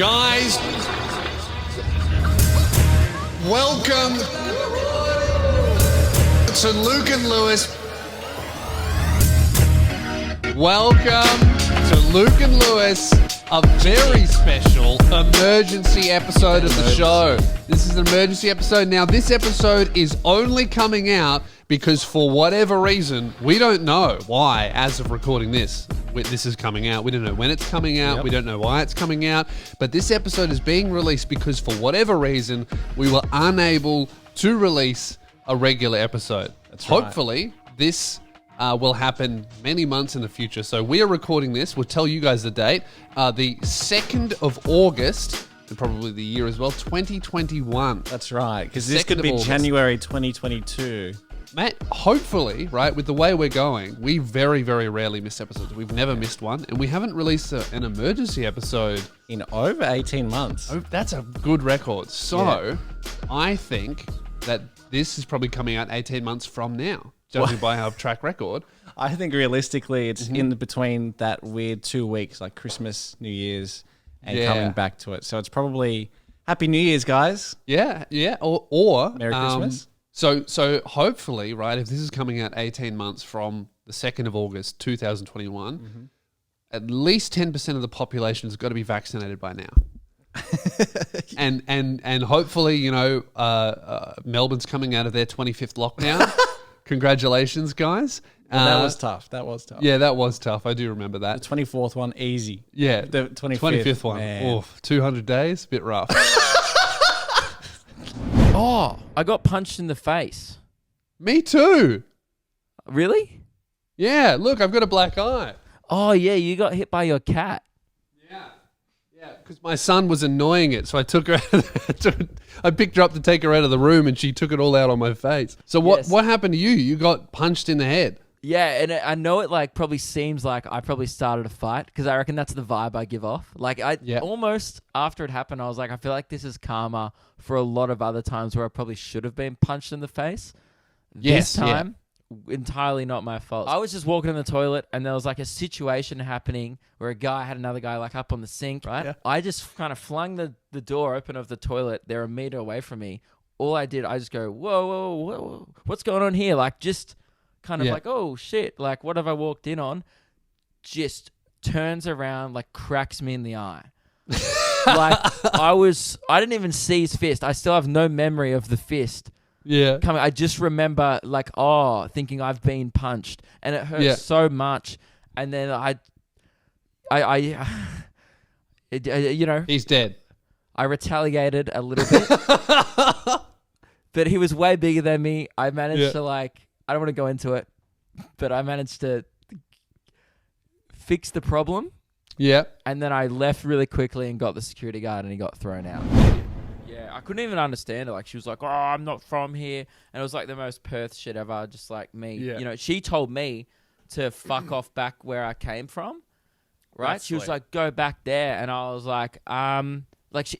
Guys, welcome to Luke and Lewis. Welcome to Luke and Lewis, a very special emergency episode of the show. This is an emergency episode. Now, this episode is only coming out because for whatever reason, we don't know why, as of recording this is coming out. We don't know when it's coming out. Yep. We don't know why it's coming out. But this episode is being released because for whatever reason, we were unable to release a regular episode. That's right. Hopefully, this will happen many months in the future. So we are recording this. We'll tell you guys the date. The 2nd of August, and probably the year as well, 2021. That's right, because this could be January 2022. Mate, hopefully, right, with the way we're going, we very, very rarely miss episodes. We've never missed one, and we haven't released an emergency episode in over 18 months. Oh, that's a good record. So, I think that this is probably coming out 18 months from now, judging by our track record. I think realistically, it's in between that weird 2 weeks, like Christmas, New Year's, and coming back to it. So it's probably Happy New Year's, guys. Yeah, or Merry Christmas. So hopefully, right, if this is coming out 18 months from the 2nd of August, 2021, at least 10% of the population has got to be vaccinated by now. and hopefully, you know, Melbourne's coming out of their 25th lockdown. Congratulations, guys. That was tough. Yeah, that was tough. I do remember that. The 24th one, easy. Yeah. The 25th one. Man. Oof, 200 days, bit rough. Oh, I got punched in the face. Me too. Really? Yeah, look, I've got a black eye. Oh, yeah, you got hit by your cat. Yeah, because my son was annoying it, so I took her I picked her up to take her out of the room, and she took it all out on my face. So what happened to you? You got punched in the head. Yeah, and I know it like probably seems like I probably started a fight because I reckon that's the vibe I give off. Like almost after it happened, I was like, I feel like this is karma for a lot of other times where I probably should have been punched in the face. This time, entirely not my fault. I was just walking in the toilet and there was like a situation happening where a guy had another guy like up on the sink, right? Yeah. I just kind of flung the door open of the toilet. They're a meter away from me. All I did, I just go, whoa, what's going on here? Like just kind of like, oh shit, like what have I walked in on? Just turns around, like cracks me in the eye. Like I didn't even see his fist. I still have no memory of the fist. Yeah. Coming. I just remember like, thinking I've been punched and it hurt so much. And then you know. He's dead. I retaliated a little bit. But he was way bigger than me. I managed to like, I don't want to go into it, but I managed to fix the problem. Yeah. And then I left really quickly and got the security guard and he got thrown out. Yeah, I couldn't even understand it. Like, she was like, I'm not from here. And it was like the most Perth shit ever, just like me. Yeah. You know, she told me to fuck off back where I came from, right? That's she was like, go back there. And I was like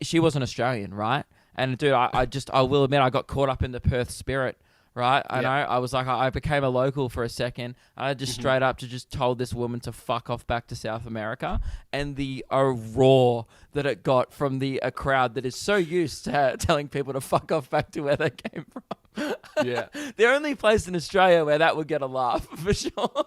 she wasn't Australian, right? And dude, I will admit, I got caught up in the Perth spirit. Right, I know. I was like, I became a local for a second. I just straight up just told this woman to fuck off back to South America, and the roar that it got from a crowd that is so used to telling people to fuck off back to where they came from. Yeah, the only place in Australia where that would get a laugh for sure.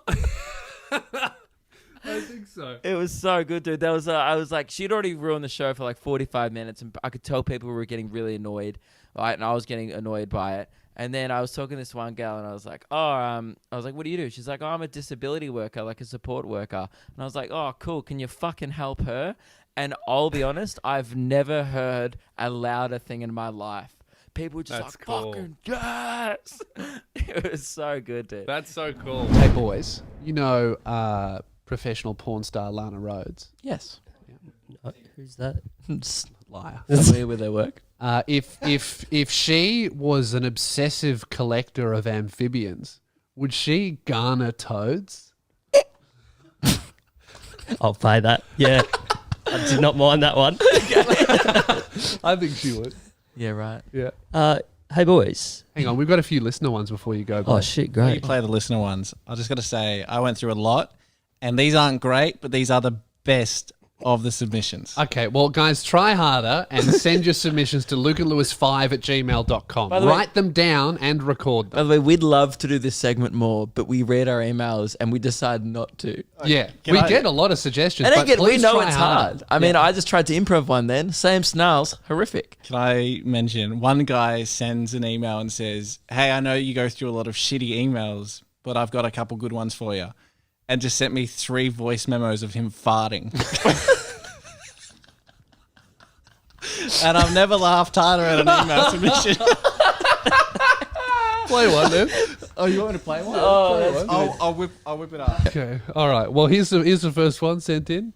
I think so. It was so good, dude. I was like, she'd already ruined the show for like 45 minutes, and I could tell people were getting really annoyed, right? And I was getting annoyed by it. And then I was talking to this one girl and I was like, what do you do? She's like, I'm a disability worker, like a support worker. And I was like, oh, cool. Can you fucking help her? And I'll be honest, I've never heard a louder thing in my life. People were just fucking yes. It was so good, dude. That's so cool. Hey, boys, you know professional porn star Lana Rhodes? Yes. Yeah. Who's that? Liar. Familiar with their work? If she was an obsessive collector of amphibians, would she garner toads? I'll play that. Yeah. I did not mind that one. I think she would. Yeah, right. Yeah. Hey, boys. Hang on, we've got a few listener ones before you go. Oh, shit, great. You play the listener ones. I just got to say, I went through a lot, and these aren't great, but these are the best of the submissions. Okay, well, guys, try harder and send your submissions to lukeandlewis5@gmail.com. By the way- Write them down and record By them. the way, we'd love to do this segment more, but we read our emails and we decide not to. Yeah, Can we I- get a lot of suggestions. And but again, we please know try it's harder. hard. I mean, I just tried to improv one then. Same snarls. Horrific. Can I mention one guy sends an email and says, "Hey, I know you go through a lot of shitty emails, but I've got a couple good ones for you," and just sent me 3 voice memos of him farting. And I've never laughed harder at an email submission. Play one, then. Oh, you want me to play one? Oh, that's I'll whip it up. Okay, all right. Well, here's the first one sent in.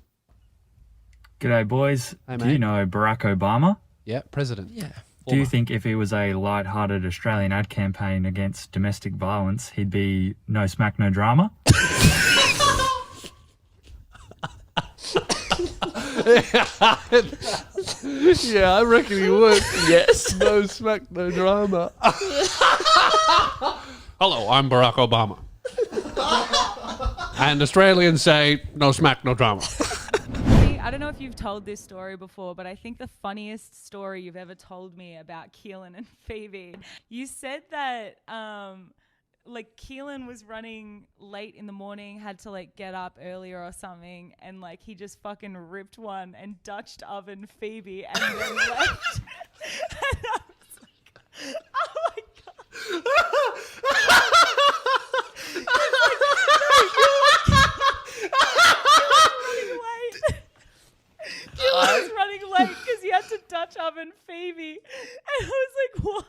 G'day, boys. Hey, Do mate. you know Barack Obama? Yeah, president. Yeah. Do you think if he was a light-hearted Australian ad campaign against domestic violence, he'd be no smack, no drama? Yeah, I reckon he would. Yes. No smack, no drama. Hello, I'm Barack Obama. And Australians say, no smack, no drama. I don't know if you've told this story before, but I think the funniest story you've ever told me about Keelan and Phoebe, you said that like Keelan was running late in the morning, had to like get up earlier or something, and like he just fucking ripped one and Dutched oven Phoebe and then left. And I was like, oh my god. Keelan was running late because he had to Dutch oven Phoebe. And I was like, what?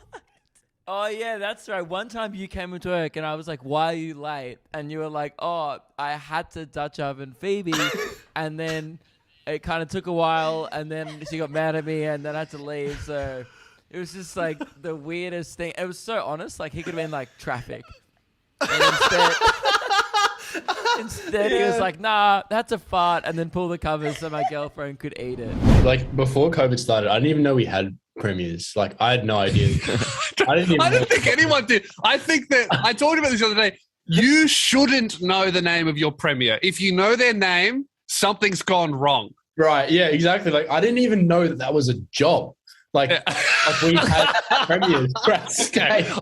Oh, yeah, that's right. One time you came into work and I was like, why are you late? And you were like, oh, I had to Dutch oven Phoebe. And then it kind of took a while. And then she got mad at me and then I had to leave. So it was just like the weirdest thing. It was so honest. Like he could have been like traffic. And instead he was like, nah, that's a fart. And then pull the covers so my girlfriend could eat it. Like before COVID started, I didn't even know we had premieres. Like I had no idea. I didn't think anyone did. I think that I talked about this the other day. You shouldn't know the name of your premier. If you know their name, something's gone wrong. Right. Yeah, exactly. Like I didn't even know that was a job. Like we had premieres.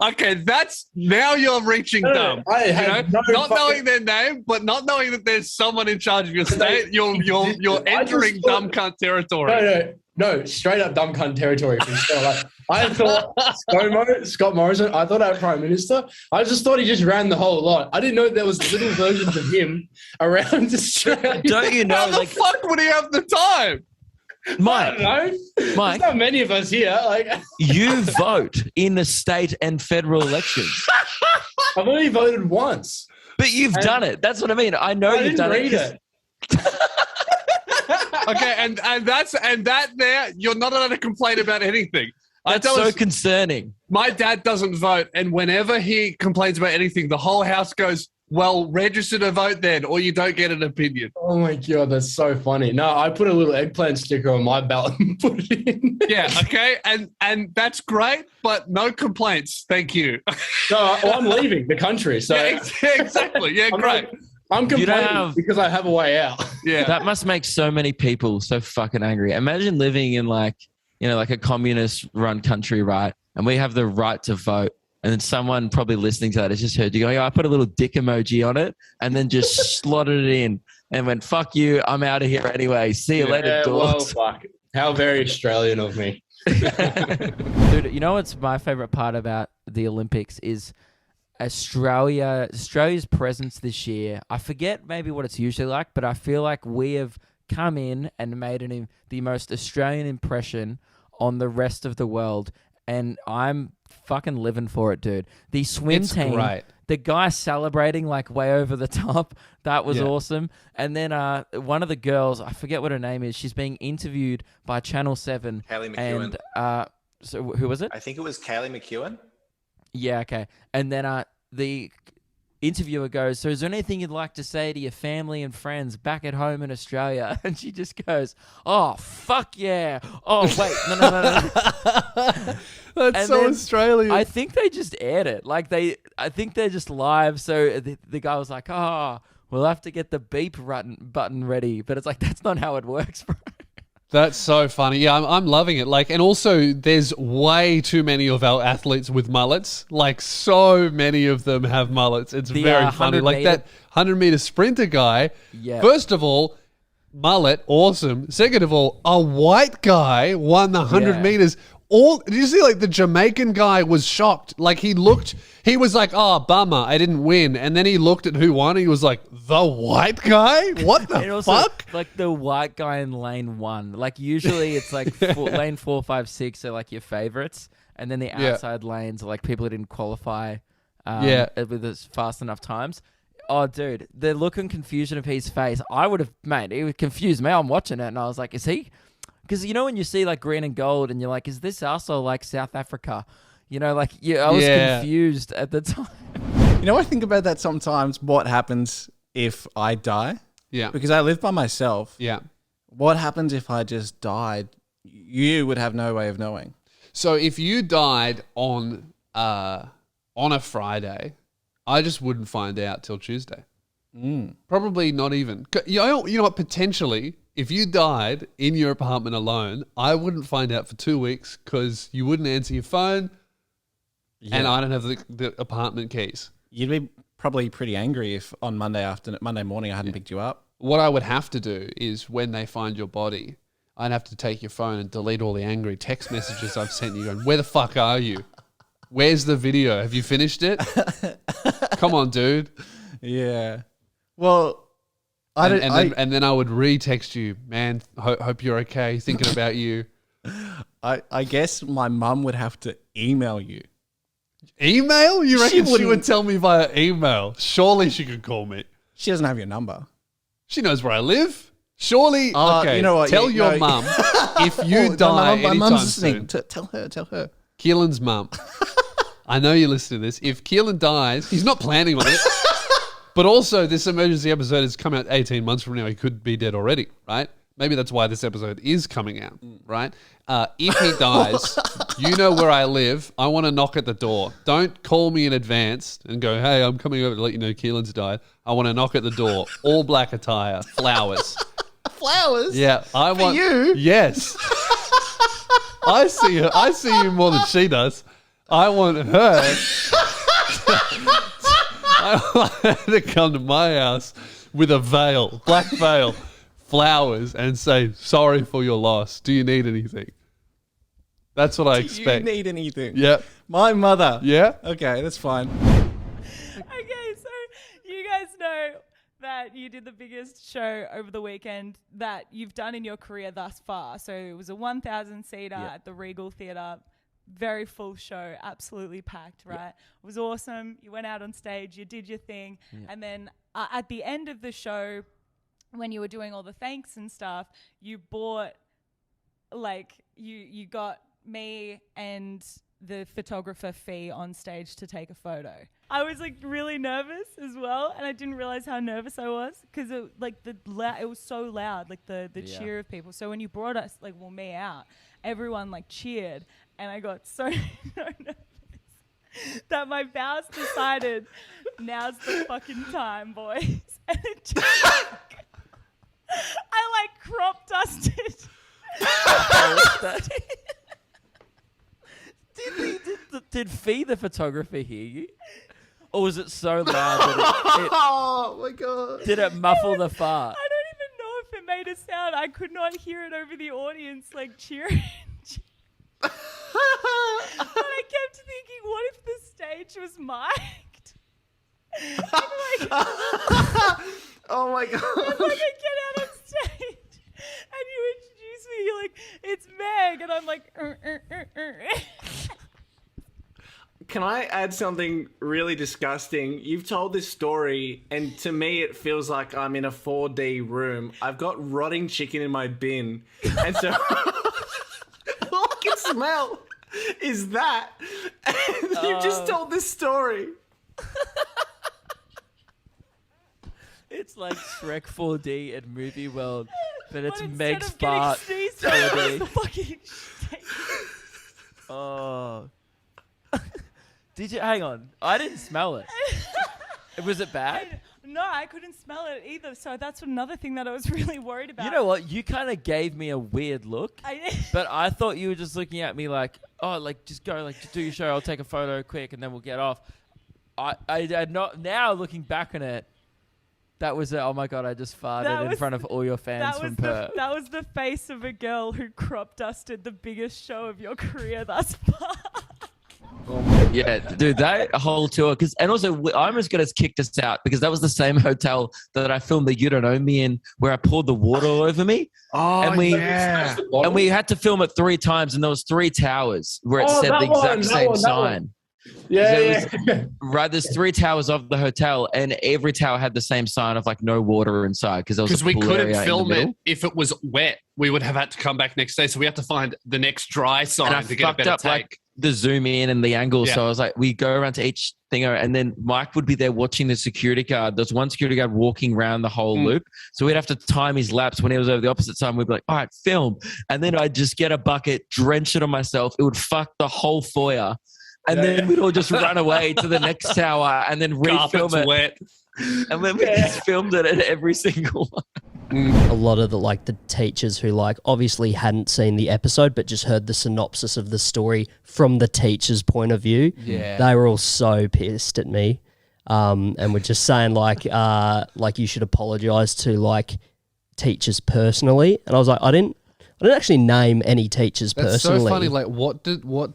Okay, that's now you're reaching dumb. I had no not fucking- knowing their name, but not knowing that there's someone in charge of your state. You're I just entering thought- dumb cunt territory. No, straight up dumb cunt territory. For sure. Like, I thought Scott Morrison, I thought our Prime Minister, I just thought he just ran the whole lot. I didn't know there was little versions of him around Australia. Don't you know, How the like, fuck would he have the time? Mike, I don't know. Mike. There's not many of us here. Like you vote in the state and federal elections. I've only voted once. But you've done it. That's what I mean. I know I you've didn't done read it. it. Okay, and that there, you're not allowed to complain about anything. That's so concerning. My dad doesn't vote, and whenever he complains about anything, the whole house goes, well, register to vote then, or you don't get an opinion. Oh my God, that's so funny. No, I put a little eggplant sticker on my ballot and put it in. Yeah, okay, and that's great, but no complaints. Thank you. No, I'm leaving the country. So Yeah, exactly. Yeah, I'm great. I'm complaining have- because I have a way out. Yeah. That must make so many people so fucking angry. Imagine living in like a communist run country, right? And we have the right to vote. And then someone probably listening to that has just heard you go, yeah, I put a little dick emoji on it and then just slotted it in and went, fuck you, I'm out of here anyway. See you later, Well, dogs. fuck. How very Australian of me. Dude, you know what's my favorite part about the Olympics is Australia's presence this year. I forget maybe what it's usually like, but I feel like we have come in and made the most Australian impression on the rest of the world, and I'm fucking living for it, dude. The swim It's team, great. the guy celebrating like way over the top, that was awesome. And then one of the girls, I forget what her name is, she's being interviewed by Channel 7. Kaylee McEwen. And so who was it? I think it was Kaylee McEwen. Yeah, okay. And then the interviewer goes, so is there anything you'd like to say to your family and friends back at home in Australia? And she just goes, oh, fuck yeah. Oh, wait, no. That's And so then Australian. I think they just aired it. I think they're just live. So the guy was like, oh, we'll have to get the beep button ready. But it's like, that's not how it works, bro. That's so funny. Yeah, I'm loving it. Like, and also there's way too many of our athletes with mullets. Like, so many of them have mullets. It's very funny. Like that 100-meter sprinter guy. Yeah. First of all, mullet, awesome. Second of all, a white guy won the 100 meters. Did you see, like, the Jamaican guy was shocked? Like, he was like, oh, bummer, I didn't win. And then he looked at who won. And he was like, the white guy? What the also, fuck? Like, the white guy in lane 1. Like, usually it's like lane 4, 5, 6 are like your favorites. And then the outside lanes are like people who didn't qualify with as fast enough times. Oh, dude, the look and confusion of his face, I would have, mate, it would confuse me. I'm watching it and I was like, is he? Because, you know, when you see like green and gold and you're like, is this us or like South Africa? You know, like, I was confused at the time. You know, I think about that sometimes, what happens if I die? Yeah. Because I live by myself. Yeah. What happens if I just died? You would have no way of knowing. So if you died on a Friday, I just wouldn't find out till Tuesday. Probably not even. You know what? Potentially, if you died in your apartment alone, I wouldn't find out for 2 weeks because you wouldn't answer your phone, and I don't have the apartment keys. You'd be probably pretty angry if on Monday morning I hadn't picked you up. What I would have to do is when they find your body, I'd have to take your phone and delete all the angry text messages I've sent you going, where the fuck are you? Where's the video? Have you finished it? Come on, dude. Yeah. Well, and then I would re-text you, man, hope you're okay, thinking about you. I guess my mum would have to email you. Email? You reckon she would tell me via email? Surely she could call me. She doesn't have your number. She knows where I live. Surely, okay, you know what? Tell your mum if you die my mum's anytime listening. soon. Tell her. Keelan's mum. I know you listen to this. If Keelan dies, he's not planning on it. But also, this emergency episode has come out 18 months from now. He could be dead already, right? Maybe that's why this episode is coming out, right? If he dies, you know where I live. I want to knock at the door. Don't call me in advance and go, hey, I'm coming over to let you know Keelan's died. I want to knock at the door. All black attire, flowers. Flowers? Yeah. I want you? Yes. I see you more than she does. I want her. I want her to come to my house with a veil, black veil, flowers, and say, sorry for your loss. Do you need anything? That's what I expect. Do you need anything? Yep. My mother. Yeah? Okay, that's fine. Okay, so you guys know that you did the biggest show over the weekend that you've done in your career thus far. So it was a 1,000-seater at the Regal Theatre. Very full show, absolutely packed, right? It was awesome. You went out on stage, you did your thing. And then at the end of the show, when you were doing all the thanks and stuff, you bought, like, you got me and the photographer fee on stage to take a photo. I was like really nervous as well, and I didn't realize how nervous I was because it was so loud, like the cheer of people. So when you brought us, like, me out, everyone like cheered, and I got so nervous that my bowels decided now's the fucking time, boys. And it just, I like crop dusted. Did Fee the photographer hear you? Or was it so loud that Oh my god. did it muffle the fart? I don't even know if it made a sound. I could not hear it over the audience, like, cheering. And I kept thinking, what if the stage was mic'd? And Oh my god. I get out on stage and you introduce me, you're like, it's Meg, and I'm like, Can I add something really disgusting? You've told this story, and to me it feels like I'm in a 4D room. I've got rotting chicken in my bin, and so all I can smell is that. And you've just told this story. It's like Shrek 4D at Movie World, but it's instead Meg's of getting fart sneezed on, it was 4D. the fucking stage. Oh. Did you? Hang on. I didn't smell it. Was it bad? No, No, I couldn't smell it either. So that's another thing that I was really worried about. You know what? You kind of gave me a weird look. But I thought you were just looking at me like, oh, like just go, like just do your show. I'll take a photo quick and then we'll get off. I not now looking back on it. That was oh my god! I just farted in front of all your fans from Perth. That was the face of a girl who crop dusted the biggest show of your career thus far. Yeah, dude, that whole tour. And also, I almost got us kicked us out because that was the same hotel that I filmed the You Don't Know Me in, where I poured the water all over me. Oh, and we had to film it 3 times, and there was 3 towers where it said the exact same sign. Yeah. Right, there's 3 towers of the hotel, and every tower had the same sign of like no water inside because we couldn't film it if it was wet. We would have had to come back next day, so we had to find the next dry sign to get a better take. Like the zoom in and the angle. Yeah. So I was like, we go around to each thing, and then Mike would be there watching the security guard. There's one security guard walking around the whole loop, so we'd have to time his laps. When he was over the opposite side, we'd be like, all right, film, and then I'd just get a bucket, drench it on myself. It would fuck the whole foyer. And then we'd all just run away to the next tower and then refilm it. Wet. And then we just filmed it at every single one. A lot of the teachers who obviously hadn't seen the episode but just heard the synopsis of the story from the teacher's point of view. Yeah. They were all so pissed at me. And were just saying you should apologize to teachers personally. And I was like, I didn't actually name any teachers personally. That's so funny. Like, what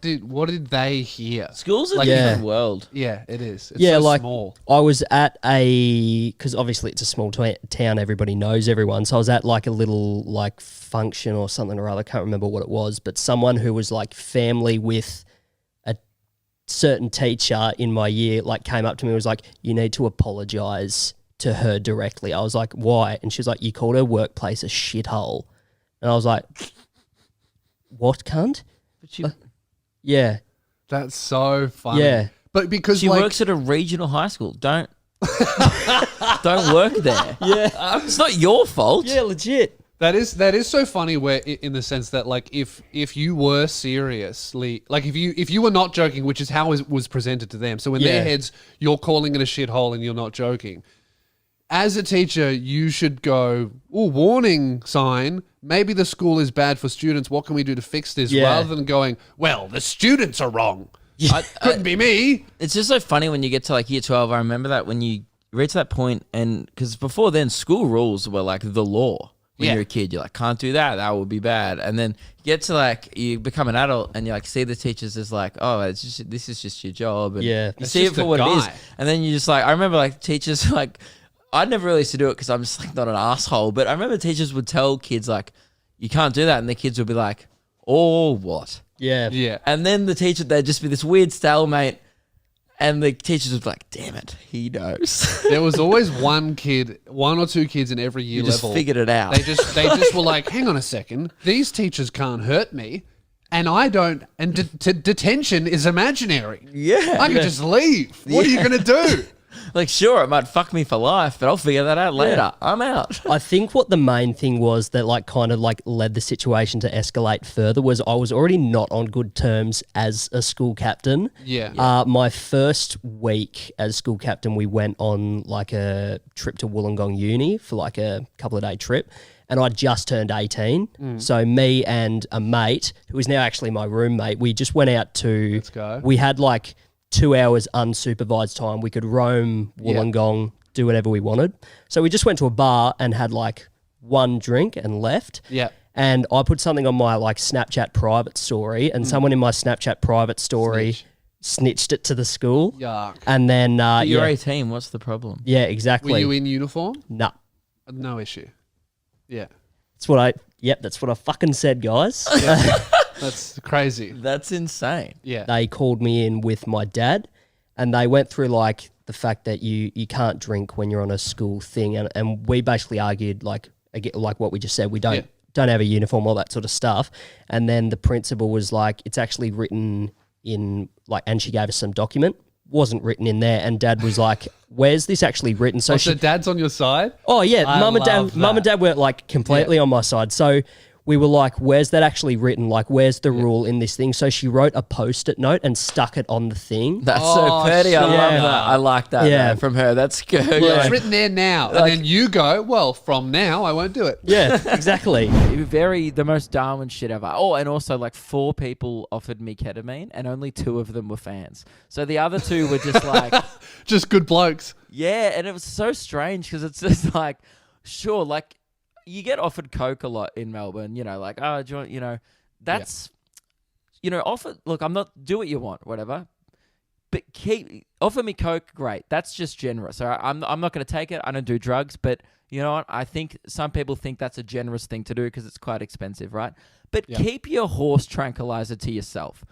did they hear? School's a different world. Yeah, it is. It's so small. I was at because obviously it's a small town, everybody knows everyone. So I was at a little function or something or other. Can't remember what it was, but someone who was family with a certain teacher in my year came up to me and was like, "You need to apologize to her directly." I was like, "Why?" And she was like, "You called her workplace a shithole." And I was like, "What, cunt?" But yeah. That's so funny. Yeah. But because she works at a regional high school. Don't work there. Yeah. It's not your fault. Yeah, legit. That is so funny where in the sense that if you were seriously if you were not joking, which is how it was presented to them. So in their heads, you're calling it a shithole and you're not joking. As a teacher, you should go, warning sign, maybe the school is bad for students. What can we do to fix this? Yeah. Rather than going, well, the students are wrong. Couldn't be me. It's just so funny when you get to year 12. I remember that when you reach that point, and because before then, school rules were the law. When you're a kid, you're can't do that. That would be bad. And then you get to you become an adult and you see the teachers as oh, this is just your job. And you see it for what it is. And then you just I remember teachers I never really used to do it because I'm just not an asshole. But I remember teachers would tell kids you can't do that, and the kids would be like, "Oh, what?" Yeah, yeah. And then there'd just be this weird stalemate, and the teachers would be like, "Damn it, he knows." There was always one or two kids in every year level. Just figured it out. They just were like, "Hang on a second, these teachers can't hurt me." And I don't, and detention is imaginary. Yeah. I can just leave. What are you going to do? Sure, it might fuck me for life, but I'll figure that out later. Yeah. I'm out. I think what the main thing was that led the situation to escalate further was I was already not on good terms as a school captain. Yeah. My first week as school captain, we went on a trip to Wollongong Uni for a couple of day trip. And I just turned 18. So me and a mate, who is now actually my roommate, we just went out to... Let's go. We had 2 hours unsupervised time. We could roam Wollongong, do whatever we wanted. So we just went to a bar and had one drink and left. Yeah. And I put something on my Snapchat private story, and someone in my Snapchat private story snitched it to the school. Yuck. And then... You're 18. What's the problem? Yeah, exactly. Were you in uniform? Nah. No issue. Yeah. That's what I fucking said, guys. That's crazy. That's insane. Yeah. They called me in with my dad, and they went through the fact that you can't drink when you're on a school thing, and we basically argued like what we just said. We don't have a uniform, all that sort of stuff. And then the principal was like, it's actually written in and she gave us some document. Wasn't written in there, and Dad was like, "Where's this actually written?" So Dad's on your side. Oh yeah, Mum and Dad weren't completely on my side. So we were like, where's that actually written? Like, where's the rule in this thing? So she wrote a Post-it note and stuck it on the thing. That's so pretty. I love yeah. that. I like that Yeah. from her. That's good. It's written there now. And then you go, well, from now, I won't do it. Yeah, exactly. The most Darwin shit ever. Oh, and also like 4 people offered me ketamine and only 2 of them were fans. So the other 2 were just like... Just good blokes. Yeah, and it was so strange because it's just like, sure, like you get offered Coke a lot in Melbourne, you know, like, oh, do you want, that's, offer, look, I'm not, do what you want, whatever, but offer me Coke, great. That's just generous. All right? I'm not going to take it. I don't do drugs, but you know what? I think some people think that's a generous thing to do because it's quite expensive, right? But keep your horse tranquilizer to yourself.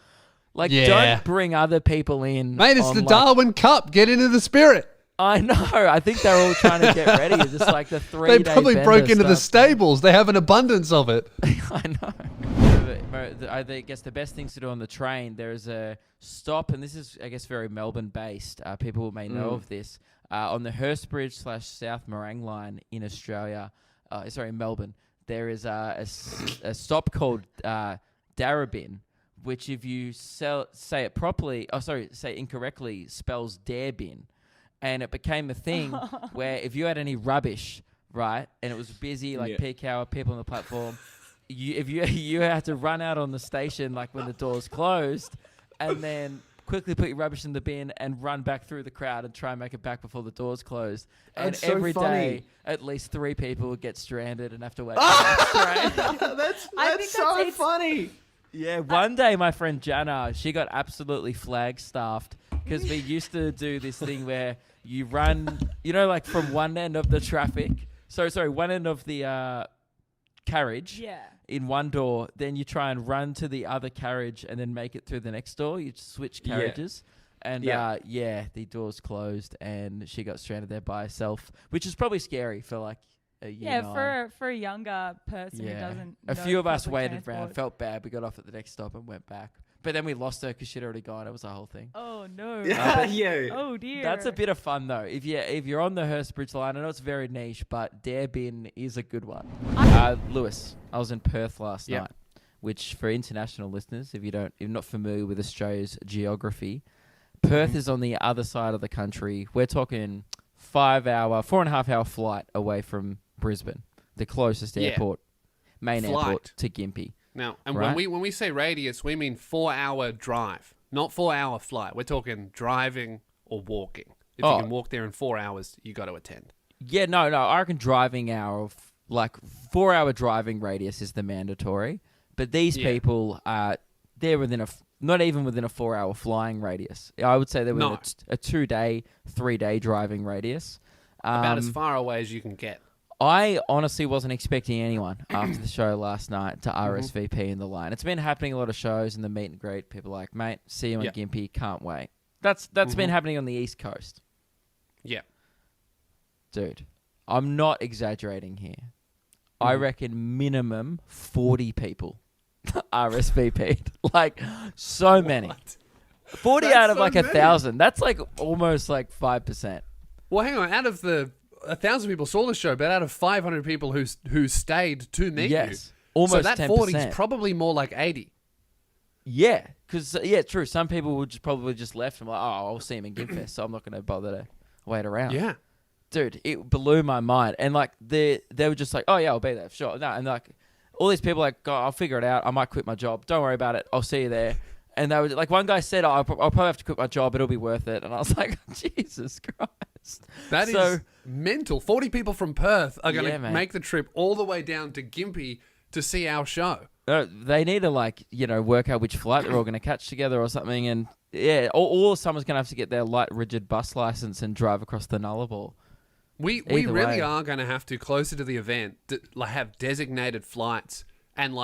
Like, don't bring other people in. Mate, it's the Darwin Cup. Get into the spirit. I know. I think they're all trying to get ready. It's just like the 3-day They probably broke into the stables. They have an abundance of it. I know. I guess the best things to do on the train, there is a stop, and this is, I guess, very Melbourne-based. People may know of this. On the Hurstbridge/South Morang line in Australia, Melbourne, there is a stop called Darabin, which if you say incorrectly, spells dare bin. And it became a thing where if you had any rubbish, right, and it was busy, like peak hour, people on the platform, you had to run out on the station like when the doors closed, and then quickly put your rubbish in the bin and run back through the crowd and try and make it back before the doors closed. And That's so every funny. day, at least 3 people would get stranded and have to wait for the next train. That's so funny. Yeah, one day my friend Jana, she got absolutely flag-staffed because we used to do this thing where you run, like from one end of the traffic. One end of the carriage in one door. Then you try and run to the other carriage and then make it through the next door. You switch carriages. And the doors closed and she got stranded there by herself, which is probably scary for like a year. For a younger person who doesn't. A know few of us public waited transport. around, felt bad. We got off at the next stop and went back. But then we lost her because she'd already gone. It was a whole thing. Oh no! Yeah. Oh dear. That's a bit of fun though. If you're on the Hurstbridge line, I know it's very niche, but Darebin is a good one. Lewis, I was in Perth last night, which for international listeners, if you're not familiar with Australia's geography, Perth is on the other side of the country. We're talking 4.5 hour flight away from Brisbane, the closest airport, airport to Gympie. Now, and right? when we say radius, we mean 4-hour drive, not 4-hour flight. We're talking driving or walking. If you can walk there in 4 hours, you got to attend. Yeah, no. I reckon driving hour of 4-hour driving radius is the mandatory. But these people they're not even within a 4-hour flying radius. I would say they're within a 2-day, 3-day driving radius. About as far away as you can get. I honestly wasn't expecting anyone after the show last night to RSVP in the line. It's been happening a lot of shows in the meet and greet. People are like, mate, see you in Gympie, can't wait. That's been happening on the East Coast. Yeah. Dude, I'm not exaggerating here. I reckon minimum 40 people RSVP'd. Like, so many. 40 out of so 1,000. That's like almost like 5%. Well, hang on. Out of the 1,000 people saw the show, but out of 500 people who stayed to meet you, almost so that 10%. 40 is probably more like 80. Yeah, because true. Some people would probably just left and like, oh, I'll see him in Gimfest, so I'm not going to bother to wait around. Yeah, dude, it blew my mind. And like they were just like, oh yeah, I'll be there, sure. No, and like all these people like, oh, I'll figure it out. I might quit my job. Don't worry about it. I'll see you there. And they were like, one guy said, I'll probably have to quit my job. It'll be worth it. And I was like, Jesus Christ. That is mental. 40 people from Perth are going to man. make the trip all the way down to Gympie to see our show. They need to work out which flight they're all going to catch together or something. And all someone's going to have to get their light rigid bus license and drive across the Nullarbor. We really are going to have to, closer to the event, have designated flights and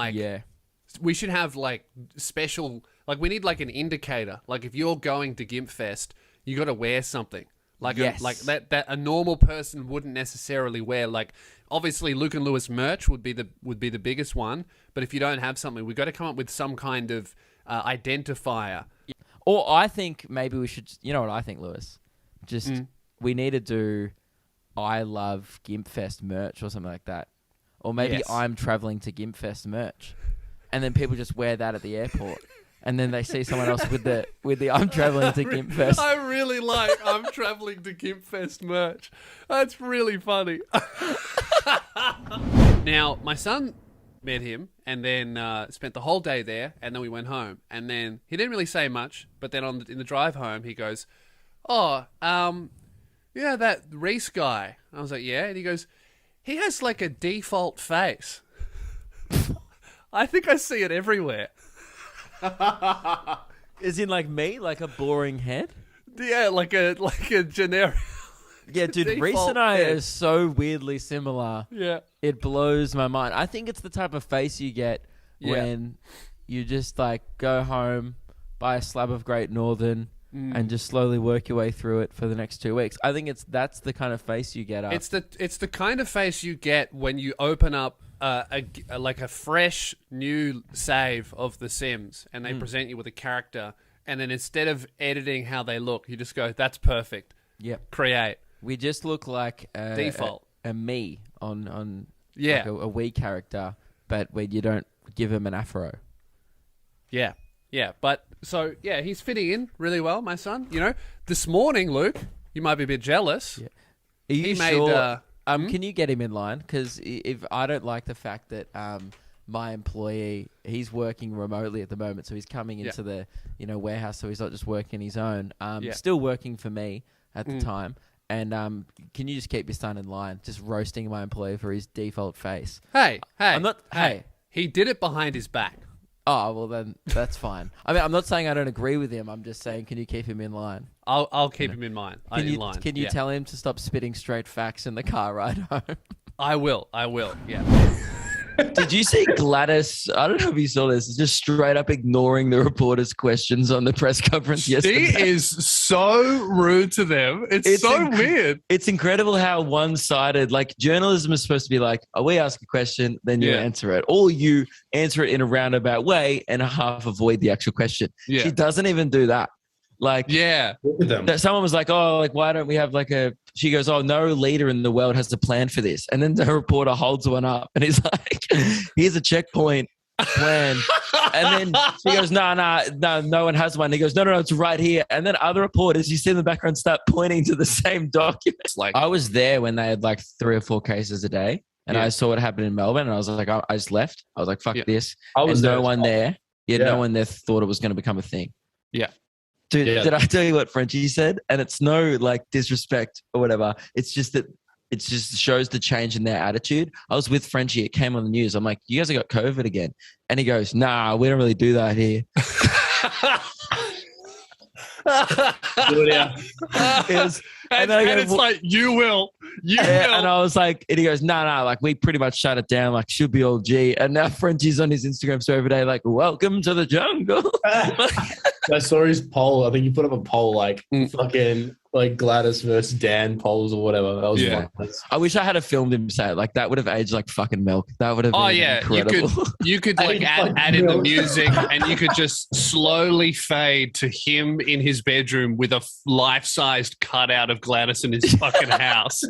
we should have special, we need an indicator. Like if you're going to Gimpfest, you got to wear something. That a normal person wouldn't necessarily wear. Obviously Luke and Lewis merch would be the biggest one, but if you don't have something, we've got to come up with some kind of identifier. Or I think maybe we should, you know what I think, Lewis? We need to do I love Gimpfest merch or something like that. or maybe Yes. I'm traveling to Gimpfest merch, and then people just wear that at the airport, and then they see someone else with the I'm traveling to Gimpfest. I really like I'm traveling to Gimpfest merch. That's really funny. Now, my son met him and then spent the whole day there, and then we went home. And then he didn't really say much, but then in the drive home, he goes, "Oh, yeah, that Reese guy." I was like, "Yeah," and he goes, "He has like a default face." I think I see it everywhere. Is in like me, like a boring head? Yeah, like a generic. Yeah, dude, Default Reese and I head. are so weirdly similar. Yeah. It blows my mind. I think it's the type of face you get Yeah. when you just like go home, buy a slab of Great Northern, and just slowly work your way through it for the next 2 weeks. I think that's the kind of face you get up. It's the kind of face you get when you open up like a fresh new save of The Sims, and they present you with a character, and then instead of editing how they look, you just go, "That's perfect." Yep. Create. We just look like Default. a me on Yeah. like a Wii character, but when you don't give him an afro. Yeah. Yeah. But so yeah, he's fitting in really well, my son. You know, this morning, Luke, you might be a bit jealous. Yeah. Are you He made, sure? Can you get him in line? Because if I don't like the fact that my employee, he's working remotely at the moment, so he's coming into the warehouse, so he's not just working his own. Still working for me at the time. And can you just keep your son in line, just roasting my employee for his default face? Hey. I'm not. Hey. He did it behind his back. Oh, well then that's fine. I mean, I'm not saying I don't agree with him. I'm just saying, can you keep him in line? I'll keep him in mind. Can you tell him to stop spitting straight facts in the car ride home? I will. Yeah. Did you see Gladys? I don't know if you saw this. Just straight up ignoring the reporters' questions on the press conference yesterday. She is so rude to them. It's so weird. It's incredible how one-sided. Like journalism is supposed to be like, oh, we ask a question, then you answer it, or you answer it in a roundabout way and half avoid the actual question. Yeah. She doesn't even do that. Like, Look at them. someone was like, oh, like, why don't we have like she goes, oh, no leader in the world has a plan for this. And then the reporter holds one up and he's like, here's a checkpoint plan. And then she goes, no one has one. He goes, no, it's right here. And then other reporters, you see in the background, start pointing to the same document. Like, I was there when they had like 3 or 4 cases a day. And I saw what happened in Melbourne. And I was like, I just left. I was like, fuck this. I was and there no as one well. there. Yeah, no one there thought it was going to become a thing. Yeah. Dude, did I tell you what Frenchie said? And it's no like disrespect or whatever. It's just that it just shows the change in their attitude. I was with Frenchie. It came on the news. I'm like, you guys have got COVID again. And he goes, nah, we don't really do that here. And it's like, you will. And I was like, and he goes, nah, like we pretty much shut it down. Like should be all G. And now Frenchie's on his Instagram story every day, like, welcome to the jungle. I saw his poll. I think he put up a poll like fucking like Gladys versus Dan polls or whatever. That was fun. I wish I had filmed him say it. Like that would have aged like fucking milk. That would have been incredible. You could like add in the music, and you could just slowly fade to him in his bedroom with a life-sized cutout of Gladys in his fucking house.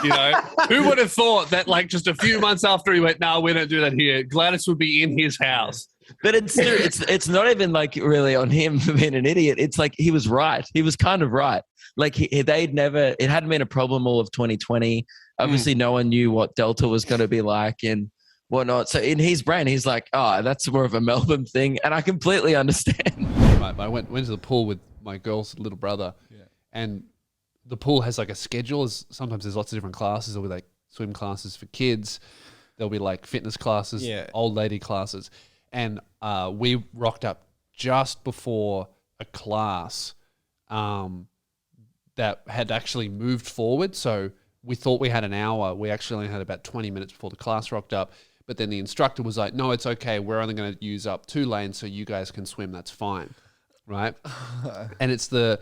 You know, who would have thought that like just a few months after he went, no, we don't do that here, Gladys would be in his house. But it's not even like really on him for being an idiot. It's like he was right. He was kind of right. Like it hadn't been a problem all of 2020. Obviously, no one knew what Delta was going to be like and whatnot. So in his brain, he's like, oh, that's more of a Melbourne thing. And I completely understand. Right, I went to the pool with my girl's little brother, and the pool has like a schedule. Sometimes there's lots of different classes. There'll be like swim classes for kids. There'll be like fitness classes, old lady classes. And we rocked up just before a class that had actually moved forward. So we thought we had an hour. We actually only had about 20 minutes before the class rocked up. But then the instructor was like, no, it's okay. We're only going to use up 2 lanes so you guys can swim. That's fine. Right? And it's the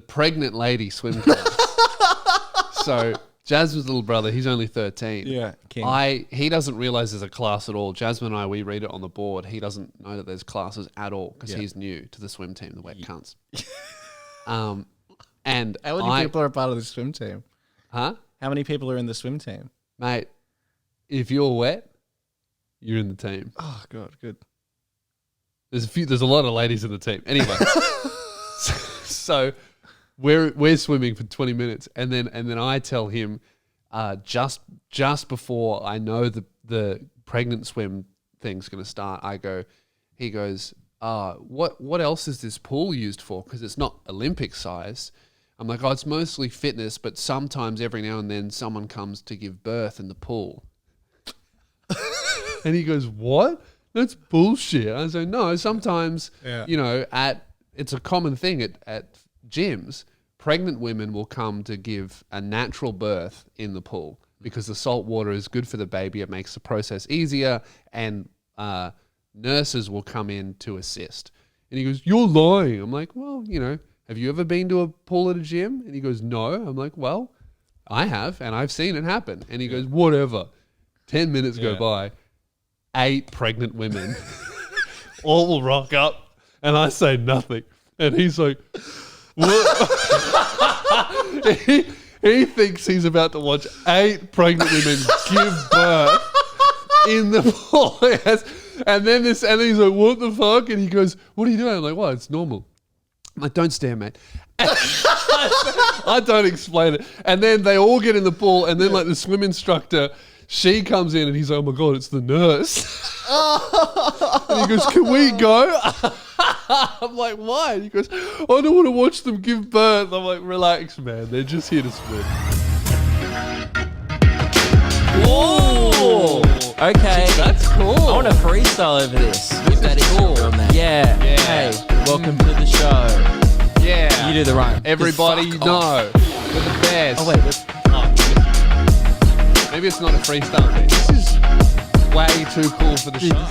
pregnant lady swim class. So Jasmine's little brother, he's only 13. Yeah, King. He doesn't realize there's a class at all. Jasmine and I, we read it on the board. He doesn't know that there's classes at all because he's new to the swim team, the wet cunts. And How many people are a part of the swim team? Huh? How many people are in the swim team? Mate, if you're wet, you're in the team. Oh god, good. There's a lot of ladies in the team. Anyway, so we're swimming for 20 minutes, and then I tell him just before I know the pregnant swim thing's going to start, he goes, what else is this pool used for? Because it's not Olympic size. I'm like, it's mostly fitness, but sometimes every now and then someone comes to give birth in the pool. And he goes, what? That's bullshit. I say, no, sometimes, it's a common thing at gyms. Pregnant women will come to give a natural birth in the pool because the salt water is good for the baby. It makes the process easier, and nurses will come in to assist. And he goes, you're lying. I'm like, well, have you ever been to a pool at a gym? And he goes, no. I'm like, well, I have, and I've seen it happen. And he goes, whatever. 10 minutes go by. 8 pregnant women all will rock up, and I say nothing. And he's like, what? he thinks he's about to watch 8 pregnant women give birth in the pool. And then he's like, what the fuck? And he goes, what are you doing? I'm like, well, it's normal. I'm like, don't stare, mate. I don't explain it. And then they all get in the pool, and then like the swim instructor, she comes in, and he's like, oh my God, it's the nurse. And he goes, can we go? I'm like, why? And he goes, I don't want to watch them give birth. I'm like, relax, man. They're just here to swim. Whoa! Okay. That's cool. I want to freestyle over this. That is cool. Yeah. Hey, welcome to the show. Yeah. You do the rhyme. Everybody know. We're the best. Oh, wait. Maybe it's not a freestyle bit. This is way too cool for the show.